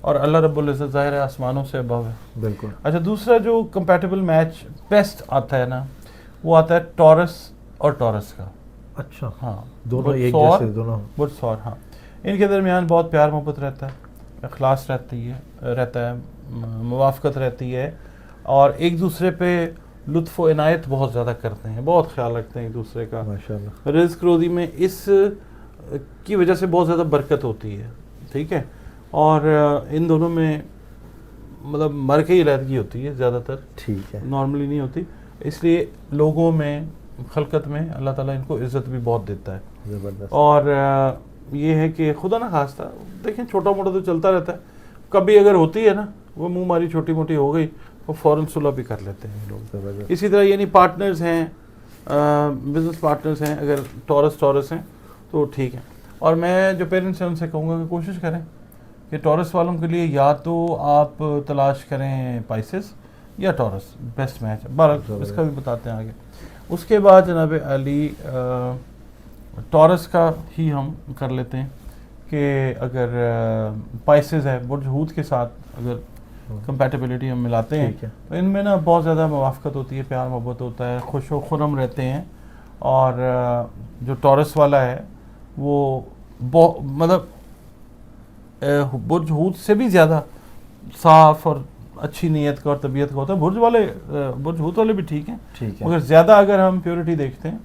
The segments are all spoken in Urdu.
اور اللہ رب العزت ظاہر ہے آسمانوں سے ابو ہے. بالکل. اچھا دوسرا جو کمپیٹیبل میچ بیسٹ آتا ہے نا وہ آتا ہے ٹورس اور ٹورس کا. اچھا. ہاں دونوں ایک جیسے دونوں. برج سور. ہاں ان کے درمیان بہت پیار محبت رہتا ہے, اخلاص رہتا ہے, موافقت رہتی ہے, اور ایک دوسرے پہ لطف و عنایت بہت زیادہ کرتے ہیں, بہت خیال رکھتے ہیں ایک دوسرے کا. ماشاءاللہ. رزق روزی میں اس کی وجہ سے بہت زیادہ برکت ہوتی ہے. ٹھیک ہے. اور ان دونوں میں مطلب مر کے ہی علیحدگی ہوتی ہے زیادہ تر. ٹھیک ہے. نارملی نہیں ہوتی. اس لیے لوگوں میں خلقت میں اللہ تعالیٰ ان کو عزت بھی بہت دیتا ہے. زبردست. اور یہ ہے کہ خدا نہ خواستہ دیکھیں چھوٹا موٹا تو چلتا رہتا ہے, کبھی اگر ہوتی ہے نا وہ منہ ماری چھوٹی موٹی ہو گئی وہ فوراً صلح بھی کر لیتے ہیں لوگ. اسی طرح یعنی پارٹنرز ہیں, بزنس پارٹنرز ہیں, اگر ٹورس ہیں تو ٹھیک ہے. اور میں جو پیرنٹس ہیں ان سے کہوں گا کہ کوشش کریں کہ ٹورس والوں کے لیے یا تو آپ تلاش کریں پائسس یا ٹورس, بیسٹ میچ. بہرحال اس کا بھی بتاتے ہیں آگے. اس کے بعد جناب علی ٹورس کا ہی ہم کر لیتے ہیں کہ اگر پائسز ہے برج حوت کے ساتھ اگر کمپیٹیبلٹی ہم ملاتے ہیں تو ان میں نا بہت زیادہ موافقت ہوتی ہے, پیار محبت ہوتا ہے, خوش و خرم رہتے ہیں. اور جو ٹورس والا ہے وہ مطلب برج حوت سے بھی زیادہ صاف اور اچھی نیت کا اور طبیعت کا ہوتا ہے. برج حوت والے بھی ٹھیک ہیں, مگر زیادہ اگر ہم پیورٹی دیکھتے ہیں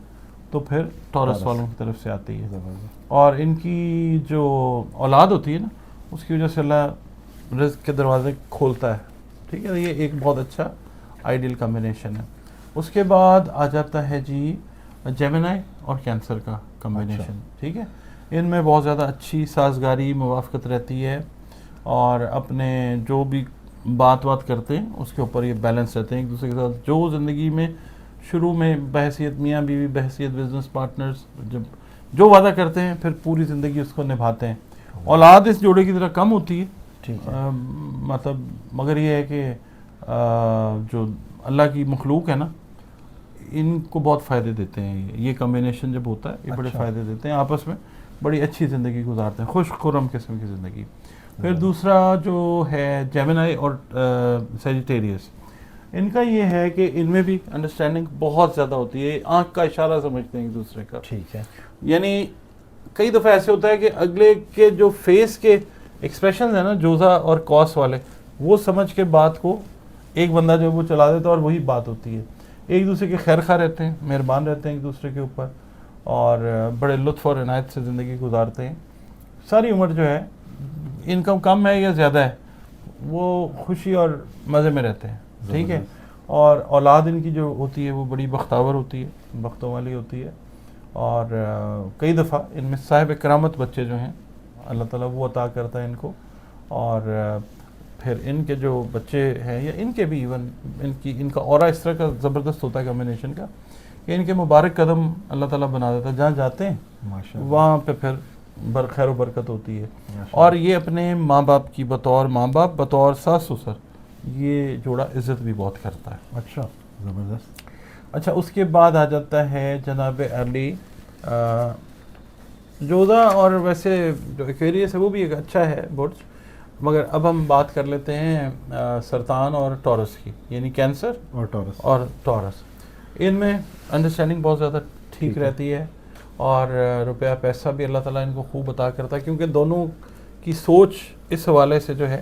تو پھر ٹورس والوں کی طرف سے آتی ہے. اور ان کی جو اولاد ہوتی ہے نا اس کی وجہ سے اللہ رزق کے دروازے کھولتا ہے. ٹھیک ہے. یہ ایک بہت اچھا آئیڈیل کمبینیشن ہے. اس کے بعد آ جاتا ہے جی جیمنائی اور کینسر کا کمبینیشن. ٹھیک ہے. ان میں بہت زیادہ اچھی سازگاری موافقت رہتی ہے, اور اپنے جو بھی بات کرتے ہیں اس کے اوپر یہ بیلنس رہتے ہیں ایک دوسرے کے ساتھ. جو زندگی میں شروع میں بحیثیت میاں بیوی, بحیثیت بزنس پارٹنرز, جب جو وعدہ کرتے ہیں پھر پوری زندگی اس کو نبھاتے ہیں. اولاد اس جوڑے کی طرح کم ہوتی ہے, مطلب مگر یہ ہے کہ جو اللہ کی مخلوق ہے نا ان کو بہت فائدے دیتے ہیں. یہ کمبینیشن جب ہوتا ہے یہ بڑے فائدے دیتے ہیں, آپس میں بڑی اچھی زندگی گزارتے ہیں, خوش خرم قسم کی زندگی. پھر دوسرا جو ہے جیمنائی اور سیجیٹیریس, ان کا یہ ہے کہ ان میں بھی انڈرسٹینڈنگ بہت زیادہ ہوتی ہے, آنکھ کا اشارہ سمجھتے ہیں ایک دوسرے کا. ٹھیک ہے. یعنی کئی دفعہ ایسے ہوتا ہے کہ اگلے کے جو فیس کے ایکسپریشنز ہیں نا جوزا اور کاس والے, وہ سمجھ کے بات کو ایک بندہ جو وہ چلا دیتا ہے اور وہی بات ہوتی ہے. ایک دوسرے کے خیر خواہ رہتے ہیں, مہربان رہتے ہیں ایک دوسرے کے اوپر, اور بڑے لطف اور عنایت سے زندگی گزارتے ہیں. ساری عمر جو ہے انکم کم ہے یا زیادہ ہے وہ خوشی اور مزے میں رہتے ہیں. ٹھیک ہے. اور اولاد ان کی جو ہوتی ہے وہ بڑی بختاور ہوتی ہے, بختوں والی ہوتی ہے. اور کئی دفعہ ان میں صاحب کرامت بچے جو ہیں اللہ تعالیٰ وہ عطا کرتا ہے ان کو. اور پھر ان کے جو بچے ہیں یا ان کے بھی ایون ان کا اورا اس طرح کا زبردست ہوتا ہے کمبینیشن کا کہ ان کے مبارک قدم اللہ تعالیٰ بنا دیتا ہے. جہاں جاتے ہیں وہاں پہ پھر خیر و برکت ہوتی ہے. اور یہ اپنے ماں باپ کی بطور ماں باپ, بطور ساس سسر, یہ جوڑا عزت بھی بہت کرتا ہے. اچھا زبردست. اچھا اس کے بعد آ جاتا ہے جناب علی جوزا, اور ویسے جو ایکویریس ہے وہ بھی ایک اچھا ہے برج, مگر اب ہم بات کر لیتے ہیں سرطان اور ٹورس کی, یعنی کینسر اور ٹورس. ان میں انڈرسٹینڈنگ بہت زیادہ ٹھیک رہتی ہے, اور روپیہ پیسہ بھی اللہ تعالیٰ ان کو خوب عطا کرتا ہے, کیونکہ دونوں کی سوچ اس حوالے سے جو ہے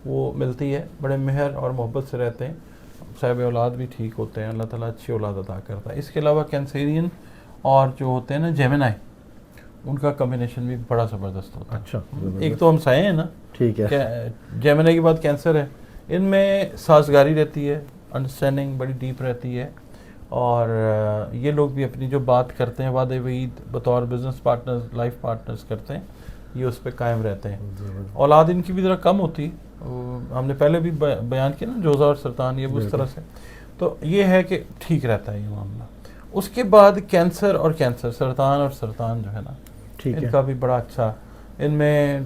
وہ ملتی ہے, بڑے مہر اور محبت سے رہتے ہیں. صاحب اولاد بھی ٹھیک ہوتے ہیں, اللہ تعالیٰ اچھی اولاد عطا کرتا ہے. اس کے علاوہ کینسیرین اور جو ہوتے ہیں نا جیمنائی, ان کا کمبینیشن بھی بڑا زبردست ہوتا ہے. اچھا. ایک تو ہم سائے ہیں نا, ٹھیک ہے, جیمنائی کے بعد کینسر ہے. ان میں سازگاری رہتی ہے, انڈرسٹینڈنگ بڑی ڈیپ رہتی ہے, اور یہ لوگ بھی اپنی جو بات کرتے ہیں وعدے وعید بطور بزنس پارٹنرز, لائف پارٹنرز کرتے ہیں, یہ اس پہ قائم رہتے ہیں. اولاد ان کی بھی ذرا کم ہوتی, ہم نے پہلے بھی بیان کیا نا جوزا اور سرطان, یہ اس طرح سے. تو یہ ہے کہ ٹھیک رہتا ہے یہ معاملہ. اس کے بعد کینسر اور کینسر, سرطان اور سرطان جو ہے نا, ان کا بھی بڑا اچھا. ان میں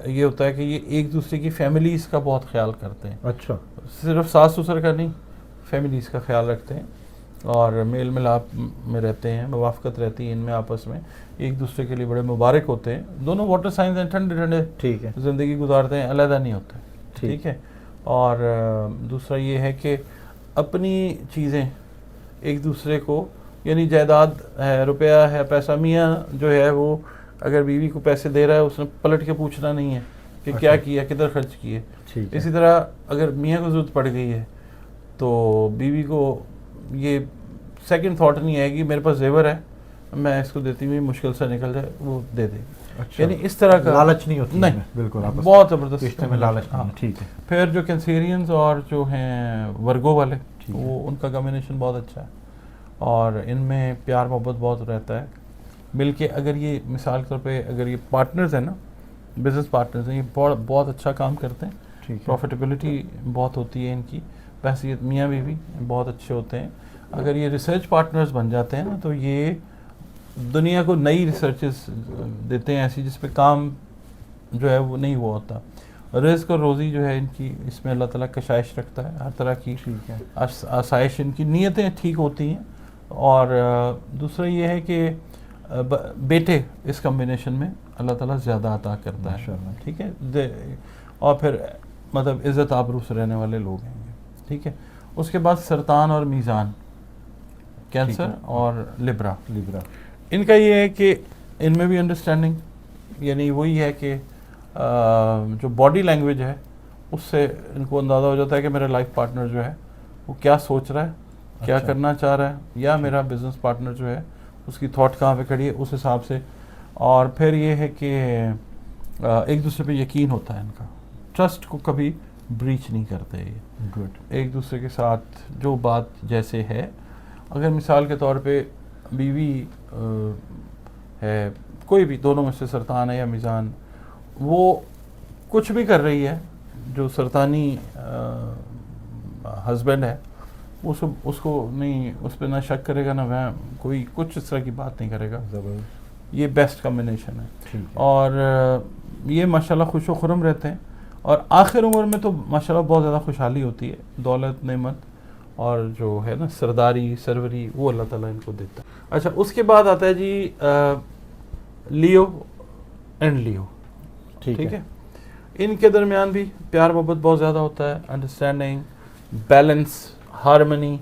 یہ ہوتا ہے کہ یہ ایک دوسرے کی فیملیز کا بہت خیال کرتے ہیں. اچھا. صرف ساس سسر کا نہیں, فیملیز کا خیال رکھتے ہیں. اور میل ملاپ میں رہتے ہیں, موافقت رہتی ہے ان میں آپس میں, ایک دوسرے کے لیے بڑے مبارک ہوتے ہیں. دونوں واٹر سائنس ہیں, ٹھنڈے ٹھنڈے ٹھیک ہے زندگی گزارتے ہیں, علیحدہ نہیں ہوتے. ٹھیک ہے. اور دوسرا یہ ہے کہ اپنی چیزیں ایک دوسرے کو, یعنی جائیداد ہے, روپیہ ہے, پیسہ, میاں جو ہے وہ اگر بیوی کو پیسے دے رہا ہے اس نے پلٹ کے پوچھنا نہیں ہے کہ کیا کیا, کدھر خرچ کیے. اسی طرح اگر میاں کو ضرورت پڑ گئی ہے تو بیوی کو یہ سیکنڈ تھاٹ نہیں آئے گی میرے پاس زیور ہے میں اس کو دیتی ہوں, مشکل سے نکل جائے وہ دے دے گی. یعنی اس طرح کا لالچ نہیں ہوتی. نہیں, بالکل بہت زبردست میں لالچ نہیں. ٹھیک ہے. پھر جو کینسیرینز اور جو ہیں ورگو والے, وہ ان کا کمبینیشن بہت اچھا ہے, اور ان میں پیار محبت بہت رہتا ہے مل کے. اگر یہ مثال کے طور پہ اگر یہ پارٹنرز ہیں نا, بزنس پارٹنرز ہیں, یہ بہت اچھا کام کرتے ہیں, پروفیٹیبلٹی بہت ہوتی ہے ان کی, بحثیت میاں بیوی بہت اچھے ہوتے ہیں. اگر یہ ریسرچ پارٹنرز بن جاتے ہیں نا تو یہ دنیا کو نئی ریسرچز دیتے ہیں ایسی جس پہ کام جو ہے وہ نہیں ہوا ہوتا. رزق اور روزی جو ہے ان کی, اس میں اللہ تعالیٰ کشائش رکھتا ہے ہر طرح کی, آسائش, ان کی نیتیں ٹھیک ہوتی ہیں. اور دوسرا یہ ہے کہ بیٹے اس کمبینیشن میں اللہ تعالیٰ زیادہ عطا کرتا ہے. ٹھیک ہے. اور پھر مطلب عزت آبرو سے رہنے والے لوگ ہیں. ٹھیک ہے. اس کے بعد سرطان اور میزان, کینسر اور لبرا. ان کا یہ ہے کہ ان میں بھی انڈرسٹینڈنگ, یعنی وہی ہے کہ جو باڈی لینگویج ہے اس سے ان کو اندازہ ہو جاتا ہے کہ میرا لائف پارٹنر جو ہے وہ کیا سوچ رہا ہے, کیا کرنا چاہ رہا ہے, یا میرا بزنس پارٹنر جو ہے اس کی تھاٹ کہاں پہ کھڑی ہے, اس حساب سے. اور پھر یہ ہے کہ ایک دوسرے پہ یقین ہوتا ہے ان کا, ٹرسٹ کو کبھی بریچ نہیں کرتے یہ. گڈ. ایک دوسرے کے ساتھ جو بات جیسے ہے, اگر مثال کے طور پہ بیوی ہے, کوئی بھی دونوں میں سے سرطان ہے یا میزان, وہ کچھ بھی کر رہی ہے, جو سرطانی ہسبینڈ ہے اس کو نہیں, اس پہ نہ شک کرے گا نہ وہ کوئی کچھ اس طرح کی بات نہیں کرے گا. یہ بیسٹ کمبینیشن ہے. اور یہ ماشاءاللہ خوش و خرم رہتے ہیں, اور آخر عمر میں تو ماشاءاللہ بہت زیادہ خوشحالی ہوتی ہے, دولت, نعمت اور جو ہے نا سرداری, سروری, وہ اللہ تعالیٰ ان کو دیتا ہے. اچھا, اس کے بعد آتا ہے جی لیو اینڈ لیو. ٹھیک ہے. ان کے درمیان بھی پیار محبت بہت زیادہ ہوتا ہے, انڈرسٹینڈنگ, بیلنس, ہارمنی,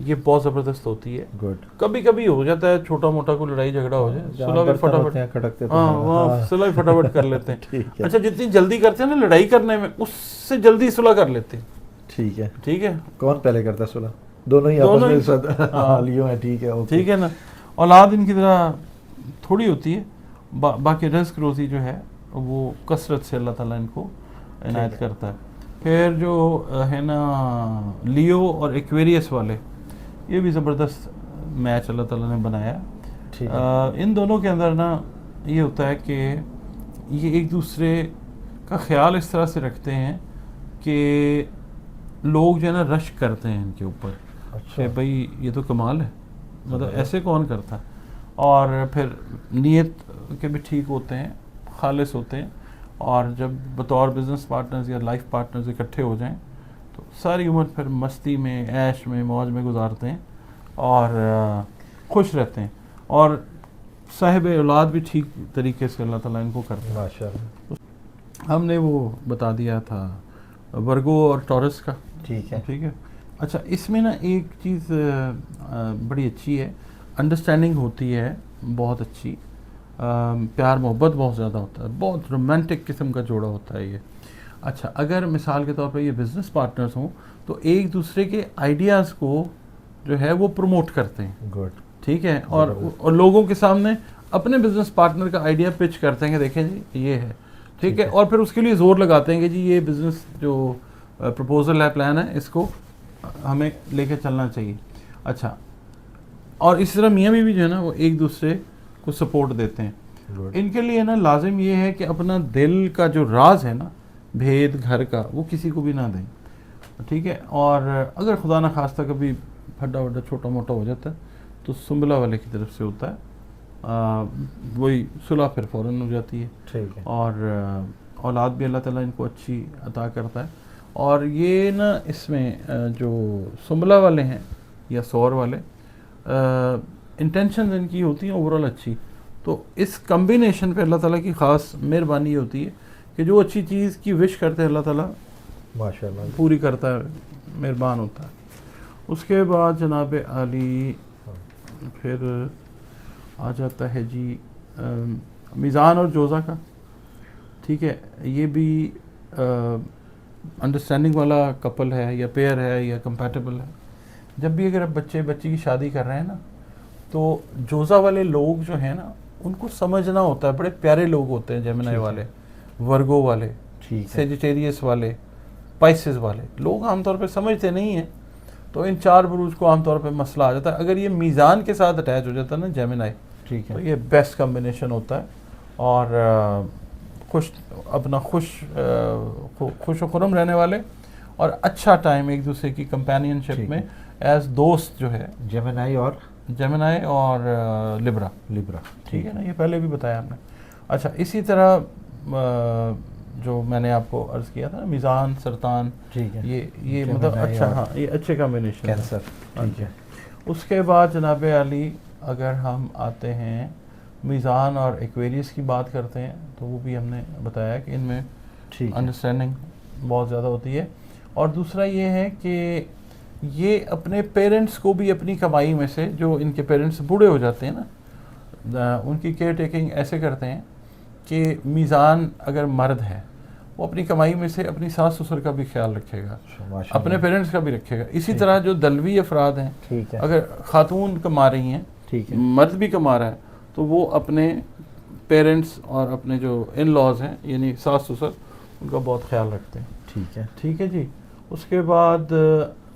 یہ بہت زبردست ہوتی ہے. گڈ. کبھی کبھی ہو جاتا ہے چھوٹا موٹا کوئی لڑائی جھگڑا ہو جائے, صلح بھی فٹافٹ, ہاں وہاں صلح فٹافٹ کر لیتے ہیں. اچھا, جتنی جلدی کرتے ہیں نا لڑائی کرنے میں, اس سے جلدی صلح کر لیتے ہیں. ٹھیک ہے. ٹھیک ہے. کون پہلے کرتا ہے صلح؟ دونوں ہی آپس میں لیو ہیں. ٹھیک ہے. ٹھیک ہے نا. اولاد ان کی طرح تھوڑی ہوتی ہے, باقی رزق روزی جو ہے وہ کثرت سے اللہ تعالیٰ ان کو عنایت کرتا ہے. پھر جو ہے نا لیو اور ایکویریس والے, یہ بھی زبردست میچ اللہ تعالیٰ نے بنایا. ان دونوں کے اندر نا یہ ہوتا ہے کہ یہ ایک دوسرے کا خیال اس طرح سے رکھتے ہیں کہ لوگ جو ہے نا رش کرتے ہیں ان کے اوپر کہ بھائی یہ تو کمال ہے, مطلب ایسے کون کرتا ہے. اور پھر نیت کے بھی ٹھیک ہوتے ہیں, خالص ہوتے ہیں, اور جب بطور بزنس پارٹنرز یا لائف پارٹنرز اکٹھے ہو جائیں تو ساری عمر پھر مستی میں, عیش میں, موج میں گزارتے ہیں اور خوش رہتے ہیں. اور صاحب اولاد بھی ٹھیک طریقے سے اللہ تعالیٰ ان کو کرتے ہیں. ماشاءاللہ. ہم نے وہ بتا دیا تھا ورگو اور ٹورس کا. ٹھیک ہے. ٹھیک ہے. اچھا, اس میں نا ایک چیز بڑی اچھی ہے, انڈرسٹینڈنگ ہوتی ہے بہت اچھی, پیار محبت بہت زیادہ ہوتا ہے, بہت رومانٹک قسم کا جوڑا ہوتا ہے یہ. اچھا, اگر مثال کے طور پہ یہ بزنس پارٹنرز ہوں تو ایک دوسرے کے آئیڈیاز کو جو ہے وہ پروموٹ کرتے ہیں. گڈ. ٹھیک ہے. اور لوگوں کے سامنے اپنے بزنس پارٹنر کا آئیڈیا پچ کرتے ہیں کہ دیکھیں جی یہ ہے. ٹھیک ہے. اور پھر اس کے لیے زور لگاتے ہیں کہ جی یہ بزنس جو پروپوزل ہے, پلان ہے, اس کو ہمیں لے کے چلنا چاہیے. اچھا, اور اس طرح میاں بیوی جو ہے نا وہ ایک دوسرے کو سپورٹ دیتے ہیں. ان کے لیے نا لازم یہ ہے کہ اپنا دل کا جو راز ہے نا, بھید گھر کا, وہ کسی کو بھی نہ دیں. ٹھیک ہے. اور اگر خدا نہ خواستہ کبھی پھڈا وڈا چھوٹا موٹا ہو جاتا ہے تو سنبلہ والے کی طرف سے ہوتا ہے, وہی صلح پھر فوراً ہو جاتی ہے. ٹھیک ہے. اور اولاد بھی اللہ تعالیٰ ان کو اچھی عطا کرتا ہے. اور یہ نا اس میں جو سنبلہ والے ہیں یا سور والے, انٹینشنز ان کی ہوتی ہیں اوورال اچھی. تو اس کمبینیشن پہ اللہ تعالیٰ کی خاص مہربانی ہوتی ہے کہ جو اچھی چیز کی وش کرتے ہیں اللہ تعالیٰ ماشاء اللہ پوری کرتا ہے, مہربان ہوتا ہے. اس کے بعد جناب عالی پھر آ جاتا ہے جی میزان اور جوزہ کا. ٹھیک ہے, یہ بھی انڈرسٹینڈنگ والا کپل ہے یا پیئر ہے یا کمپیٹیبل ہے. جب بھی اگر آپ بچے کی شادی کر رہے ہیں نا, تو جوزہ والے لوگ جو ہیں نا ان کو سمجھنا ہوتا ہے. بڑے پیارے لوگ ہوتے ہیں جیمنائی والے, ورگو والے, سیجیٹیریس والے, پائسز والے. لوگ عام طور پہ سمجھتے نہیں ہیں, تو ان 4 بروج کو عام طور پہ مسئلہ آ جاتا ہے. اگر یہ میزان کے ساتھ اٹیچ ہو جاتا ہے نا جیمنائی, ٹھیک ہے, تو یہ بیسٹ کمبینیشن ہوتا ہے. اور خوش و خرم رہنے والے اور اچھا ٹائم ایک دوسرے کی کمپینین شپ میں ایز دوست جو ہے جیمنائی اور لبرا. ٹھیک ہے نا, یہ پہلے بھی بتایا ہم نے. اچھا, اسی طرح جو میں نے آپ کو عرض کیا تھا نا میزان سرطان, یہ مطلب اچھا, ہاں یہ اچھے کمبینیشن کینسر. ٹھیک ہے. اس کے بعد جناب علی اگر ہم آتے ہیں میزان اور ایکویریس کی بات کرتے ہیں, تو وہ بھی ہم نے بتایا کہ ان میں انڈرسٹینڈنگ بہت زیادہ ہوتی ہے. اور دوسرا یہ ہے کہ یہ اپنے پیرنٹس کو بھی اپنی کمائی میں سے, جو ان کے پیرنٹس بوڑھے ہو جاتے ہیں نا, ان کی کیئر ٹیکنگ ایسے کرتے ہیں کہ میزان اگر مرد ہے وہ اپنی کمائی میں سے اپنی ساس سسر کا بھی خیال رکھے گا, اپنے پیرنٹس کا بھی رکھے گا. اسی طرح جو دلوی افراد ہیں, اگر خاتون کما رہی ہیں, مرد بھی کما رہا ہے, تو وہ اپنے پیرنٹس اور اپنے جو ان لاز ہیں یعنی ساس سسر, ان کا بہت خیال رکھتے ہیں. ٹھیک ہے جی. اس کے بعد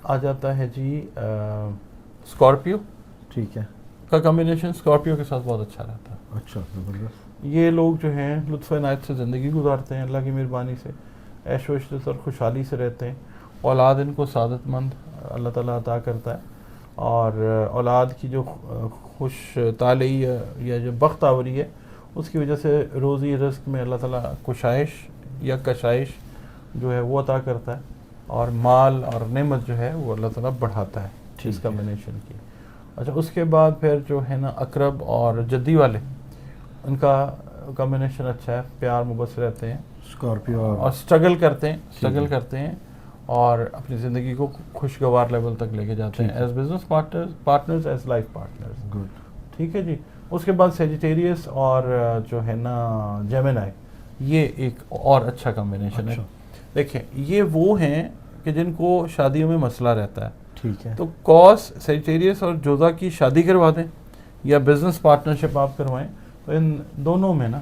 آ جاتا ہے جی اسکارپیو. ٹھیک ہے, کا کمبینیشن اسکارپیو کے ساتھ بہت اچھا رہتا ہے. اچھا, یہ لوگ جو ہیں لطف عنایت سے زندگی گزارتے ہیں, اللہ کی مہربانی سے عیش و عشرت اور خوشحالی سے رہتے ہیں. اولاد ان کو سعادت مند اللہ تعالیٰ عطا کرتا ہے, اور اولاد کی جو خوش طالعی یا جو بخت آوری ہے, اس کی وجہ سے روزی رزق میں اللہ تعالیٰ کشائش یا کشائش جو ہے وہ عطا کرتا ہے, اور مال اور نعمت جو ہے وہ اللہ تعالیٰ بڑھاتا ہے اس کمبینیشن کی. اچھا, اس کے بعد پھر جو ہے نا اقرب اور جدی والے, ان کا کمبینیشن اچھا ہے. پیار محبت سے رہتے ہیں اسکارپیو, اور اسٹرگل کرتے ہیں اور اپنی زندگی کو خوشگوار لیول تک لے کے جاتے ہیں, as business partners, as life partners. ٹھیک ہے جی. اس کے بعد سیجیٹیریس اور جو ہے نا جیمنائی, یہ ایک اور اچھا کمبینیشن ہے. دیکھیں, یہ وہ ہیں کہ جن کو شادیوں میں مسئلہ رہتا ہے. ٹھیک ہے, تو کاس سیجیٹیریس اور جوزا کی شادی کروا دیں یا بزنس پارٹنرشپ آپ کروائیں, تو ان دونوں میں نا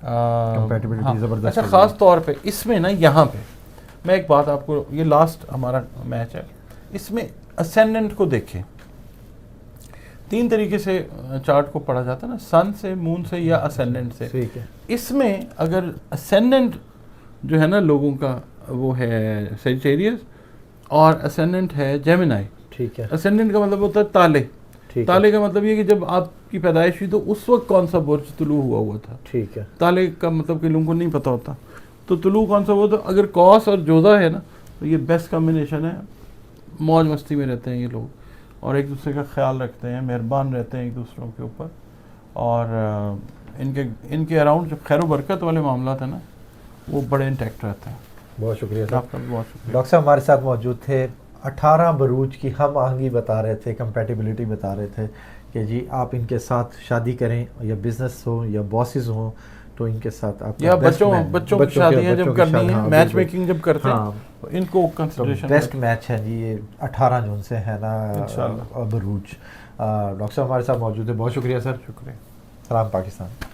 کمپیٹیبلٹی زبردست. اچھا, خاص طور پہ اس میں نا یہاں پہ میں ایک بات آپ کو, یہ لاسٹ ہمارا میچ ہے, اس میں اسینڈنٹ کو دیکھیں. 3 طریقے سے چارٹ کو پڑھا جاتا ہے نا, سن سے, مون سے یا اسینڈنٹ سے. اس میں اگر اسینڈنٹ جو ہے نا لوگوں کا وہ ہے سیجیٹیریس اور اسینڈنٹ ہے جیمنائی. ٹھیک ہے. اسینڈنٹ کا مطلب ہوتا ہے تالے. تالے کا مطلب یہ کہ جب آپ کی پیدائش ہوئی تو اس وقت کون سا برج طلوع ہوا تھا. ٹھیک ہے. تالے کا مطلب کہ لوگوں کو نہیں پتہ ہوتا, تو طلوع کون سا ہوا تھا. اگر کاس اور جوزا ہے نا, تو یہ بیسٹ کمبینیشن ہے. موج مستی میں رہتے ہیں یہ لوگ, اور ایک دوسرے کا خیال رکھتے ہیں, مہربان رہتے ہیں ایک دوسروں کے اوپر, اور ان کے اراؤنڈ جو خیر و برکت والے معاملات ہیں نا, وہ بڑے انٹیکٹ رہتے ہیں. بہت شکریہ آپ کا بھی بہت شکریہ. ڈاکٹر صاحب ہمارے ساتھ موجود تھے, 18 بروج کی ہم آہنگی بتا رہے تھے, کمپیٹیبلٹی بتا رہے تھے کہ جی آپ ان کے ساتھ شادی کریں, یا بزنس ہو یا باسز ہوں, تو ان کے ساتھ آپ یا بچوں کی شادیاں جب کرنی ہیں, میچ میکنگ جب کرتے ہیں, ان کو کنسیڈریشن. بیسٹ میچ ہے جی یہ 18 جون سے ہے نا بروج. ڈاکٹر صاحب ہمارے ساتھ موجود ہے, بہت شکریہ سر. شکریہ. سلام پاکستان.